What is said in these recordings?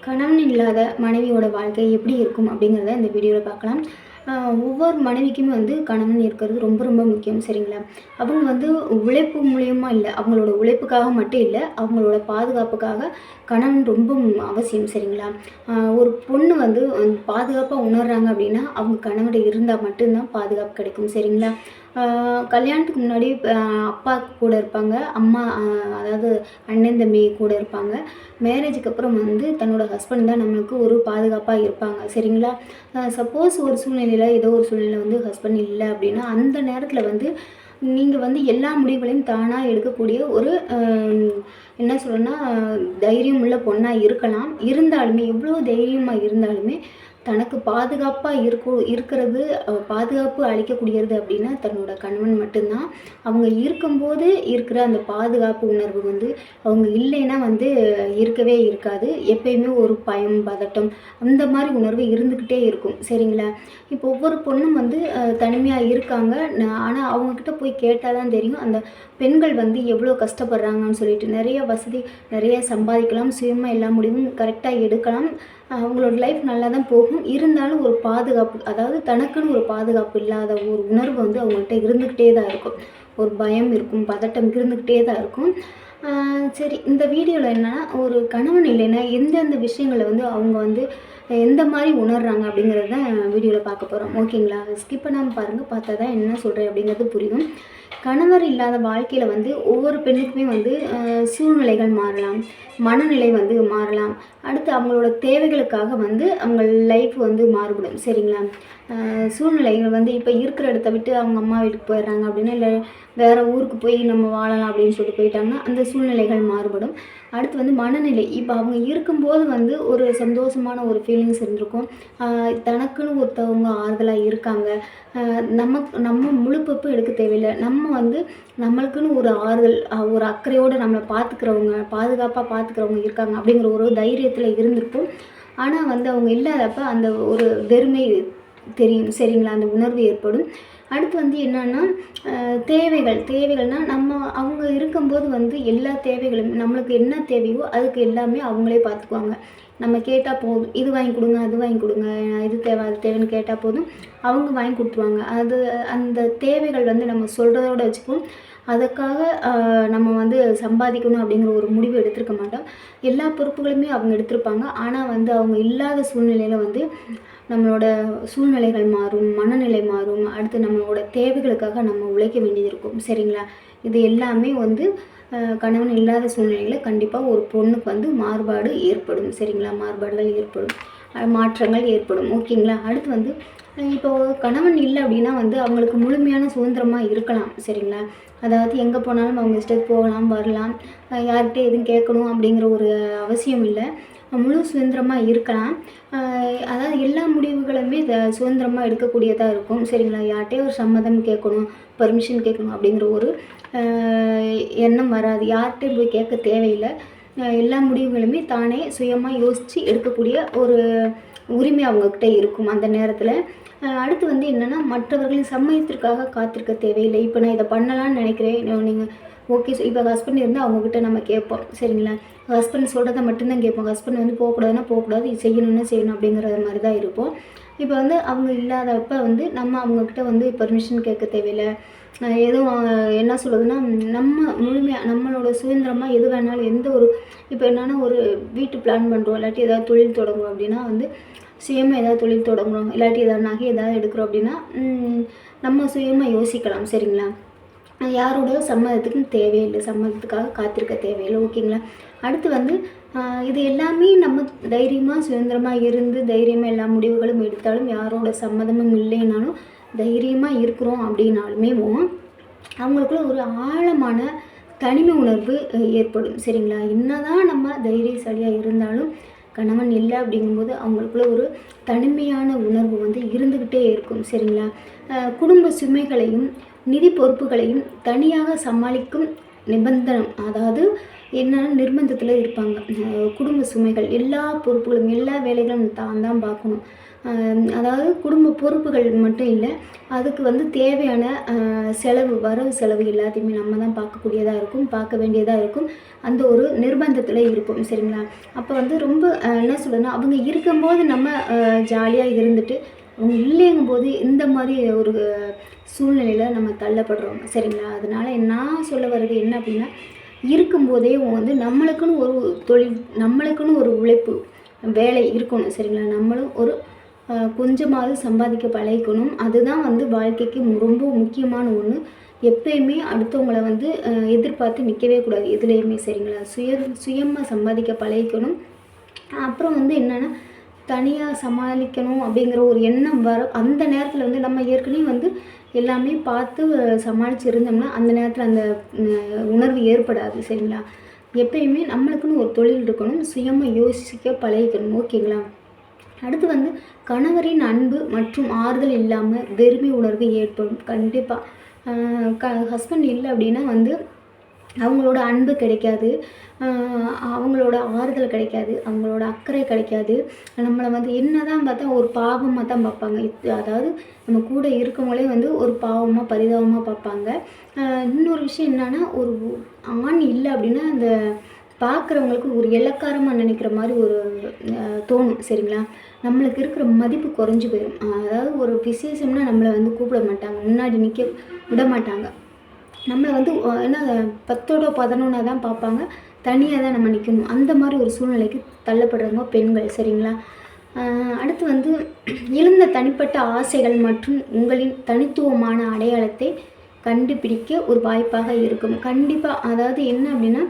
கணவன் இல்லாத மனைவியோட வாழ்க்கை எப்படி இருக்கும் அப்படிங்கிறத இந்த வீடியோவில் பார்க்கலாம். ஒவ்வொரு மனைவிக்குமே கணவன் இருக்கிறது ரொம்ப ரொம்ப முக்கியம். சரிங்களா? அவங்க உழைப்பு மூலியமாக இல்லை, அவங்களோட உழைப்புக்காக மட்டும் இல்லை, அவங்களோட பாதுகாப்புக்காக கணவன் ரொம்ப அவசியம். சரிங்களா? ஒரு பொண்ணு பாதுகாப்பாக உணர்றாங்க அப்படின்னா அவங்க கணவன் இருந்தால் மட்டும்தான் பாதுகாப்பு கிடைக்கும். சரிங்களா? கல்யாணத்துக்கு முன்னாடி அப்பா கூட இருப்பாங்க, அம்மா அதாவது அண்ணன் தம்பி கூட இருப்பாங்க. மேரேஜுக்கு அப்புறம் தன்னோட ஹஸ்பண்ட் தான் நம்மளுக்கு ஒரு பாதுகாப்பாக இருப்பாங்க. சரிங்களா? சப்போஸ் ஒரு சூழ்நிலையில் ஏதோ ஒரு சூழ்நிலை ஹஸ்பண்ட் இல்லை அப்படின்னா அந்த நேரத்தில் நீங்கள் எல்லா முடிவுகளையும் தானாக எடுக்கக்கூடிய ஒரு என்ன சொல்லணும்னா தைரியம் உள்ள பொண்ணாக இருக்கலாம். இருந்தாலுமே எவ்வளோ தைரியமாக இருந்தாலுமே தனக்கு பாதுகாப்பாக இருக்கிறது பாதுகாப்பு அளிக்கக்கூடியது அப்படின்னா தன்னோட கணவன் மட்டும்தான். அவங்க இருக்கும்போது இருக்கிற அந்த பாதுகாப்பு உணர்வு அவங்க இல்லைன்னா இருக்கவே இருக்காது. எப்பயுமே ஒரு பயம், பதட்டம் அந்த மாதிரி உணர்வு இருந்துக்கிட்டே இருக்கும். சரிங்களா? இப்போ ஒவ்வொரு பொண்ணும் தனிமையாக இருக்காங்க. ஆனால் அவங்கக்கிட்ட போய் கேட்டால் தான் தெரியும் அந்த பெண்கள் எவ்வளோ கஷ்டப்படுறாங்கன்னு சொல்லிட்டு. நிறைய வசதி, நிறைய சம்பாதிக்கலாம், சுயமாக எல்லா முடிவும் கரெக்டாக எடுக்கலாம், அவங்களோட லைஃப் நல்லா தான் போகும். இருந்தாலும் ஒரு பாதுகாப்பு, அதாவது தனக்குன்னு ஒரு பாதுகாப்பு இல்லாத ஒரு உணர்வு அவங்கள்ட்ட இருந்துக்கிட்டே தான் இருக்கும். ஒரு பயம் இருக்கும், பதட்டம் இருந்துக்கிட்டே தான் இருக்கும். சரி, இந்த வீடியோவில் என்னென்னா ஒரு கணவன் இல்லைன்னா எந்தெந்த விஷயங்களை அவங்க எந்த மாதிரி உணர்றாங்க அப்படிங்கிறது தான் வீடியோவில் பார்க்க போகிறோம். ஓகேங்களா? ஸ்கிப் பண்ணாமல் பாருங்கள், பார்த்தா தான் என்ன சொல்கிறேன் அப்படிங்கிறது புரியும். கணவர் இல்லாத வாழ்க்கையில் ஒவ்வொரு பெண்ணுக்குமே சூழ்நிலைகள் மாறலாம், மனநிலை மாறலாம். அடுத்து அவங்களோட தேவைகளுக்காக அவங்க லைஃப் மாறுபடும். சரிங்களா? சூழ்நிலைகள் இப்போ இருக்கிற இடத்த விட்டு அவங்க அம்மா வீட்டுக்கு போயிடுறாங்க அப்படின்னா, இல்லை வேறு ஊருக்கு போய் நம்ம வாழலாம் அப்படின்னு சொல்லிட்டு போயிட்டாங்கன்னா அந்த சூழ்நிலைகள் மாறுபடும். அடுத்து மனநிலை, இப்போ அவங்க இருக்கும்போது ஒரு சந்தோஷமான ஒரு ஃபீலிங்ஸ் இருந்திருக்கும். தனக்குன்னு ஒருத்தவங்க ஆறுதலாக இருக்காங்க. நம்ம முழுப்பொறுப்பு எடுக்க தேவையில்லை. நம்ம நம்மளுக்குன்னு ஒரு ஆறுதல், ஒரு அக்கறையோடு நம்மளை பார்த்துக்கிறவங்க, பாதுகாப்பாக பார்த்துக்கிறவங்க இருக்காங்க அப்படிங்கிற ஒரு தைரியத்தில் இருந்திருக்கும். ஆனால் அவங்க இல்லாதப்ப அந்த ஒரு வெறுமை தெரியும். சரிங்களா? அந்த உணர்வு ஏற்படும். அடுத்து என்னன்னா தேவைகள்னால் அவங்க இருக்கும்போது எல்லா தேவைகளும் நம்மளுக்கு என்ன தேவையோ அதுக்கு எல்லாமே அவங்களே பார்த்துக்குவாங்க. நம்ம கேட்டால் போதும், இது வாங்கி கொடுங்க, அது வாங்கி கொடுங்க, இது தேவை அது தேவைன்னு கேட்டால் போதும், அவங்க வாங்கி கொடுத்துருவாங்க. அந்த தேவைகள் நம்ம சொல்கிறதோட வச்சுக்குவோம். அதுக்காக நம்ம சம்பாதிக்கணும் அப்படிங்கிற ஒரு முடிவு எடுத்திருக்க மாட்டோம். எல்லா பொறுப்புகளுமே அவங்க எடுத்திருப்பாங்க. ஆனால் அவங்க இல்லாத சூழ்நிலையில் நம்மளோட சூழ்நிலைகள் மாறும், மனநிலை மாறும். அடுத்து நம்மளோட தேவைகளுக்காக நம்ம உழைக்க வேண்டியது இருக்கும். சரிங்களா? இது எல்லாமே கணவன் இல்லாத சூழ்நிலையில் கண்டிப்பாக ஒரு பொண்ணுக்கு மாறுபாடு ஏற்படும். சரிங்களா? மாறுபாடுகள் ஏற்படும், மாற்றங்கள் ஏற்படும். ஓகேங்களா? அடுத்து இப்போது கணவன் இல்லை அப்படின்னா அவங்களுக்கு முழுமையான சுதந்திரமாக இருக்கலாம். சரிங்களா? அதாவது எங்கே போனாலும் அவங்க இஷ்டத்துக்கு போகலாம், வரலாம், யார்கிட்ட எதுவும் கேட்கணும் அப்படிங்கிற ஒரு அவசியம் இல்லை. முழு சுதந்திரமாக இருக்கலாம். அதாவது எல்லா முடிவுகளுமே சுதந்திரமாக எடுக்கக்கூடியதாக இருக்கும். சரிங்களா? யார்கிட்டையும் ஒரு சம்மதம் கேட்கணும், பர்மிஷன் கேட்கணும் அப்படிங்கிற ஒரு எண்ணம் வராது. யார்கிட்டையும் போய் கேட்க தேவையில்லை. எல்லா முடிவுகளுமே தானே சுயமாக யோசித்து எடுக்கக்கூடிய ஒரு உரிமை அவங்கக்கிட்ட இருக்கும் அந்த நேரத்தில். அடுத்து என்னென்னா மற்றவர்களின் சம்மதத்திற்காக காத்திருக்க தேவையில்லை. இப்போ நான் இதை பண்ணலான்னு நினைக்கிறேன், நீங்கள் ஓகே. இப்போ ஹஸ்பண்ட் இருந்தால் அவங்கக்கிட்ட நம்ம கேட்போம். சரிங்களா? ஹஸ்பண்ட் சொல்கிறத மட்டும்தான் கேட்போம். ஹஸ்பண்ட் போகக்கூடாதுன்னா போகக்கூடாது, இது செய்யணும்னா செய்யணும் அப்படிங்கிற மாதிரி தான் இருப்போம். இப்போ அவங்க இல்லாதப்ப நம்ம அவங்கக்கிட்ட பர்மிஷன் கேட்க தேவையில்லை. எதுவும் என்ன சொல்லுதுன்னா நம்ம முழுமையாக நம்மளோட சுதந்திரமாக எது வேணாலும் எந்த ஒரு இப்போ என்னென்னா ஒரு வீட்டு பிளான் பண்ணுறோம், இல்லாட்டி ஏதாவது தொழில் தொடங்குறோம் அப்படின்னா சுயமாக ஏதாவது தொழில் தொடங்குறோம், இல்லாட்டி ஏதாவது நகை ஏதாவது எடுக்கிறோம் அப்படின்னா நம்ம சுயமாக யோசிக்கலாம். சரிங்களா? யாரோட சம்மதத்துக்கும் தேவையில்லை, சம்மதத்துக்காக காத்திருக்க தேவையில்லை. ஓகேங்களா? அடுத்து இது எல்லாமே நம்ம தைரியமாக சுதந்திரமாக இருந்து தைரியமாக எல்லா முடிவுகளும் எடுத்தாலும் யாரோட சம்மதமும் இல்லைனாலும் தைரியமாக இருக்கிறோம் அப்படின்னாலுமே அவங்களுக்குள்ள ஒரு ஆழமான தனிமை உணர்வு ஏற்படும். சரிங்களா? என்னதான் நம்ம தைரியசாலியாக இருந்தாலும் கணவன் இல்லை அப்படிங்கும்போது அவங்களுக்குள்ள ஒரு தனிமையான உணர்வு இருந்துக்கிட்டே இருக்கும். சரிங்களா? குடும்ப சுமைகளையும் நிதி பொறுப்புகளையும் தனியாக சமாளிக்கும் நிபந்தனம், அதாவது என்னன்னா நிர்பந்தத்தில் இருப்பாங்க. குடும்ப சுமைகள், எல்லா பொறுப்புகளும், எல்லா வேலைகளும் தான் பார்க்கணும். அதாவது குடும்ப பொறுப்புகள் மட்டும் இல்லை, அதுக்கு வந்து தேவையான செலவு, வரவு செலவு எல்லாத்தையுமே நம்ம தான் பார்க்கக்கூடியதாக இருக்கும், பார்க்க வேண்டியதாக இருக்கும். அந்த ஒரு நிர்பந்தத்தில் இருப்போம், சரிங்களா? அப்போ வந்து ரொம்ப என்ன சொல்கிறேன்னா, அவங்க இருக்கும்போது நம்ம ஜாலியாக இருந்துட்டு, அவங்க இல்லைங்கும்போது இந்த மாதிரி ஒரு சூழ்நிலையில் நம்ம தள்ளப்படுறோம், சரிங்களா? அதனால் நான் சொல்ல வர்றது என்ன அப்படின்னா, இருக்கும்போதே வந்து நம்மளுக்குன்னு ஒரு தொழில், நம்மளுக்குன்னு ஒரு உழைப்பு வேலை இருக்கணும், சரிங்களா? நம்மளும் ஒரு கொஞ்சமாவது சம்பாதிக்க பழகிக்கணும். அதுதான் வந்து வாழ்க்கைக்கு ரொம்ப முக்கியமான ஒன்று. எப்பயுமே அடுத்தவங்கள வந்து எதிர்பார்த்து நிற்கவே கூடாது எதுலேயுமே, சரிங்களா? சுயமாக சம்பாதிக்க பழகிக்கணும். அப்புறம் வந்து என்னென்னா, தனியாக சமாளிக்கணும் அப்படிங்கிற ஒரு எண்ணம் அந்த நேரத்தில் வந்து நம்ம ஏற்கனவே வந்து எல்லாமே பார்த்து சமாளித்து இருந்தோம்னா அந்த நேரத்தில் அந்த உணர்வு ஏற்படாது, சரிங்களா? எப்பயுமே நம்மளுக்குன்னு ஒரு தொழில் இருக்கணும், சுயமாக யோசிக்க பழகிக்கணும், ஓகேங்களா? அடுத்து வந்து கணவரின் அன்பு மற்றும் ஆறுதல் இல்லாமல் வெறுமை உணர்வு ஏற்படும் கண்டிப்பாக. ஹஸ்பண்ட் இல்லை அப்படின்னா வந்து அவங்களோட அன்பு கிடைக்காது, அவங்களோட ஆறுதல் கிடைக்காது, அவங்களோட அக்கறை கிடைக்காது. நம்மளை வந்து என்ன தான் பார்த்தா ஒரு பாவமாக தான் பார்ப்பாங்க. அதாவது நம்ம கூட இருக்கவங்களே வந்து ஒரு பாவமாக பரிதாபமாக பார்ப்பாங்க. இன்னொரு விஷயம் என்னென்னா, ஒரு ஆண் இல்லை அப்படின்னா அந்த பார்க்குறவங்களுக்கு ஒரு இளக்காரமாக நினைக்கிற மாதிரி ஒரு தோணும், சரிங்களா? நம்மளுக்கு இருக்கிற மதிப்பு குறைஞ்சி போயிடும். அதாவது ஒரு விசேஷம்னா நம்மளை வந்து கூப்பிட மாட்டாங்க, முன்னாடி நிற்க விட மாட்டாங்க. நம்மளை வந்து என்ன 10ஓட 11 தான் பார்ப்பாங்க, தனியாக தான் நம்ம நிற்கணும். அந்த மாதிரி ஒரு சூழ்நிலைக்கு தள்ளப்படுறவங்க பெண்கள், சரிங்களா? அடுத்து வந்து இழந்த தனிப்பட்ட ஆசைகள் மற்றும் உங்களின் தனித்துவமான அடையாளத்தை கண்டுபிடிக்க ஒரு வாய்ப்பாக இருக்கும். கண்டிப்பாக. அதாவது என்ன அப்படின்னா,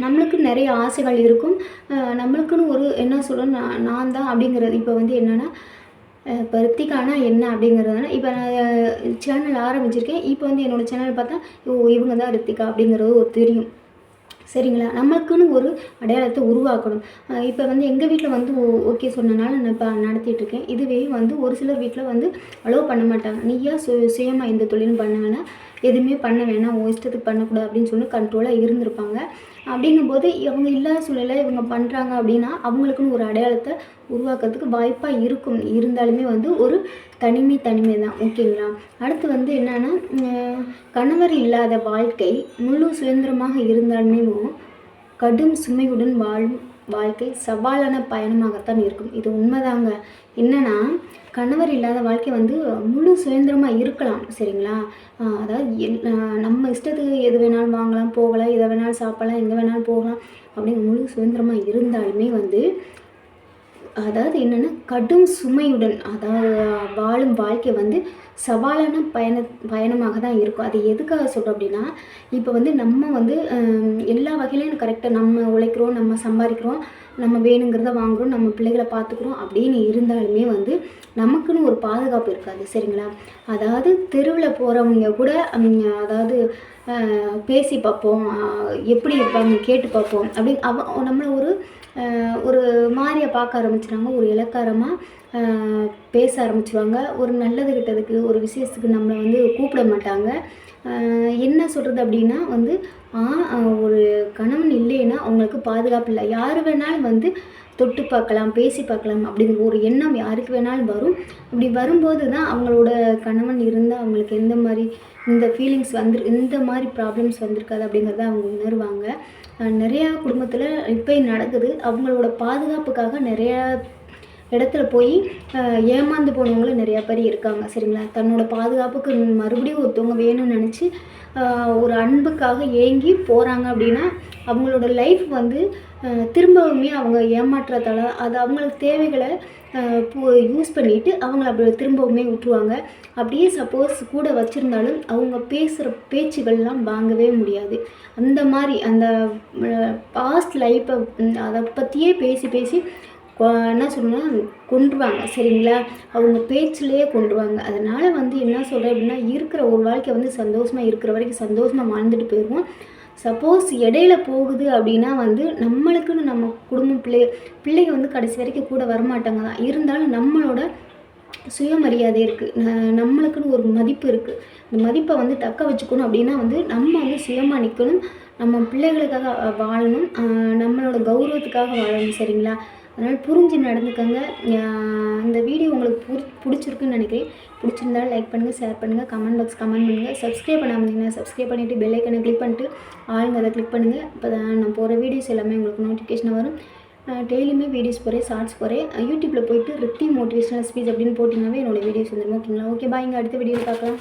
நம்மளுக்கு நிறைய ஆசைகள் இருக்கும், நம்மளுக்குன்னு ஒரு என்ன சொல்கிறோம், நான் தான் அப்படிங்கிறது. இப்போ வந்து என்னென்னா, இப்போ ரித்திகானா என்ன அப்படிங்கிறதுனா, இப்போ நான் சேனல் ஆரம்பிச்சிருக்கேன். இப்போ வந்து என்னோடய சேனல் பார்த்தா இவங்க தான் ரித்திகா அப்படிங்கிறது ஒரு தெரியும், சரிங்களா? நமக்குன்னு ஒரு அடையாளத்தை உருவாக்கணும். இப்போ வந்து எங்கள் வீட்டில் வந்து ஓகே சொன்னனால நான் இப்போ நடத்திட்டுருக்கேன். இதுவே வந்து ஒரு சிலர் வீட்டில் வந்து அலோவ் பண்ண மாட்டாங்க. நீயா சுயமாக எந்த தொழிலும் பண்ண வேணாம், எதுவுமே பண்ண வேணாம், உன் இஷ்டத்துக்கு பண்ணக்கூடாது அப்படின்னு சொல்லி கண்ட்ரோலாக இருந்திருப்பாங்க. அப்படிங்கும்போது அவங்க இல்லாத சூழலில் இவங்க பண்ணுறாங்க அப்படின்னா அவங்களுக்குன்னு ஒரு அடையாளத்தை உருவாக்குறதுக்கு வாய்ப்பாக இருக்கும். இருந்தாலுமே வந்து ஒரு தனிமை தான், ஓகேங்களா? அடுத்து வந்து என்னென்னா, கணவர் இல்லாத வாழ்க்கை முழு சுதந்திரமாக இருந்தாலுமே கடும் சுமையுடன் வாழும் வாழ்க்கை சவாலான பயணமாகத்தான் இருக்கும். இது உண்மைதாங்க. என்னென்னா, கணவர் இல்லாத வாழ்க்கை வந்து முழு சுதந்திரமாக இருக்கலாம், சரிங்களா? அதாவது நம்ம இஷ்டத்துக்கு எது வேணாலும் வாங்கலாம், போகலாம், எதை வேணாலும் சாப்பிடலாம், எங்கே வேணாலும் போகலாம் அப்படின்னு முழு சுதந்திரமாக இருந்தாலுமே வந்து அதாவது என்னென்னா, கடும் சுமையுடன் அதாவது வாழும் வாழ்க்கை வந்து சவாலான பயணமாக தான் இருக்கும். அது எதுக்காக சொல்கிறோம் அப்படின்னா, இப்போ வந்து நம்ம வந்து எல்லா வகையிலையும் கரெக்டாக நம்ம உழைக்கிறோம், நம்ம சம்பாதிக்கிறோம், நம்ம வேணுங்கிறத வாங்குகிறோம், நம்ம பிள்ளைகளை பார்த்துக்குறோம் அப்படின்னு இருந்தாலுமே வந்து நமக்குன்னு ஒரு பாதுகாப்பு இருக்காது, சரிங்களா? அதாவது தெருவில் போகிறவங்க கூட அதாவது பேசி பார்ப்போம், எப்படி இருப்பாங்க கேட்டு பார்ப்போம் அப்படின்னு நம்மளை ஒரு மாதிரியை பார்க்க ஆரம்பிச்சிட்டாங்க, ஒரு இலக்காரமாக பேச ஆரம்பிச்சுருவாங்க. ஒரு நல்லது கிட்டதுக்கு ஒரு விசேஷத்துக்கு நம்மளை வந்து கூப்பிட மாட்டாங்க. என்ன சொல்கிறது அப்படின்னா வந்து ஒரு கணவன் இல்லைன்னா அவங்களுக்கு பாதுகாப்பு இல்லை. யார் வேணாலும் வந்து தொட்டு பார்க்கலாம், பேசி பார்க்கலாம் அப்படிங்கிற ஒரு எண்ணம் யாருக்கு வேணாலும் வரும். அப்படி வரும்போது தான் அவங்களோட கணவன் இருந்தால் அவங்களுக்கு எந்த மாதிரி இந்த ஃபீலிங்ஸ் இந்த மாதிரி ப்ராப்ளம்ஸ் வந்திருக்காது அப்படிங்கிறத அவங்க உணர்வாங்க. நிறையா குடும்பத்தில் இப்போயும் நடக்குது. அவங்களோட பாதுகாப்புக்காக நிறையா இடத்துல போய் ஏமாந்து போனவங்களும் நிறையா பேர் இருக்காங்க, சரிங்களா? தன்னோட பாதுகாப்புக்கு மறுபடியும் ஒருத்தவங்க வேணும்னு நினச்சி ஒரு அன்புக்காக ஏங்கி போகிறாங்க அப்படின்னா அவங்களோட லைஃப் வந்து திரும்பவுமே அவங்க ஏமாற்றத்தால் அது அவங்களுக்கு தேவைகளை யூஸ் பண்ணிவிட்டு அவங்கள அப்படி திரும்பவுமே விட்டுருவாங்க. அப்படியே சப்போஸ் கூட வச்சுருந்தாலும் அவங்க பேசுகிற பேச்சுகள்லாம் வாங்கவே முடியாது. அந்த மாதிரி அந்த பாஸ்ட் லைஃப்பை அதை பற்றியே பேசி என்ன சொல்லணும்னா கொண்டுருவாங்க, சரிங்களா? அவங்க பேச்சிலேயே கொண்டுருவாங்க. அதனால் வந்து என்ன சொல்கிறேன் அப்படின்னா, இருக்கிற ஒரு வாழ்க்கை வந்து சந்தோஷமாக இருக்கிற வரைக்கும் சந்தோஷமாக வாழ்ந்துட்டு போயிடுவோம். சப்போஸ் இடையில போகுது அப்படின்னா வந்து நம்மளுக்குன்னு நம்ம குடும்பம் பிள்ளைங்க வந்து கடைசி வரைக்கும் கூட வரமாட்டாங்க தான். இருந்தாலும் நம்மளோட சுயமரியாதை இருக்குது, நம்மளுக்குன்னு ஒரு மதிப்பு இருக்குது. அந்த மதிப்பை வந்து தக்க வச்சுக்கணும் அப்படின்னா வந்து நம்ம வந்து சுயமாக நிற்கணும். நம்ம பிள்ளைகளுக்காக வாழணும், நம்மளோட கௌரவத்துக்காக வாழணும். சரிங்களா? அதனால் புரிஞ்சு நடந்துக்கங்க. இந்த வீடியோ உங்களுக்கு பிடிச்சிருக்குன்னு நினைக்கிறேன். பிடிச்சிருந்தாலும் லைக் பண்ணுங்கள், ஷேர் பண்ணுங்கள், கமெண்ட் பாக்ஸ் கமெண்ட் பண்ணுங்கள். சப்ஸ்கிரைப் பண்ணாமல் இருந்தீங்கன்னா சப்ஸ்கிரைப் பண்ணிவிட்டு பெல் ஐக்கனை கிளிக் பண்ணிட்டு ஆளுங்க கிளிக் பண்ணுங்கள். அப்போ தான் நான் போகிற வீடியோஸ் எல்லாமே உங்களுக்கு நோட்டிஃபிகேஷன் வரும். டெய்லியுமே வீடியோஸ் போகிறேன், ஷார்ட்ஸ் போகிறேன். யூடியூப்பில் போய்ட்டு ரித்தி மோட்டிவேஷனல் ஸ்பீச் அப்படின்னு போட்டிங்கனாவே என்னோடய வீடியோஸ் வந்துடும். ஓகேங்களா? ஓகே, பாய்ங்க. அடுத்த வீடியோவில் பார்க்கலாம்.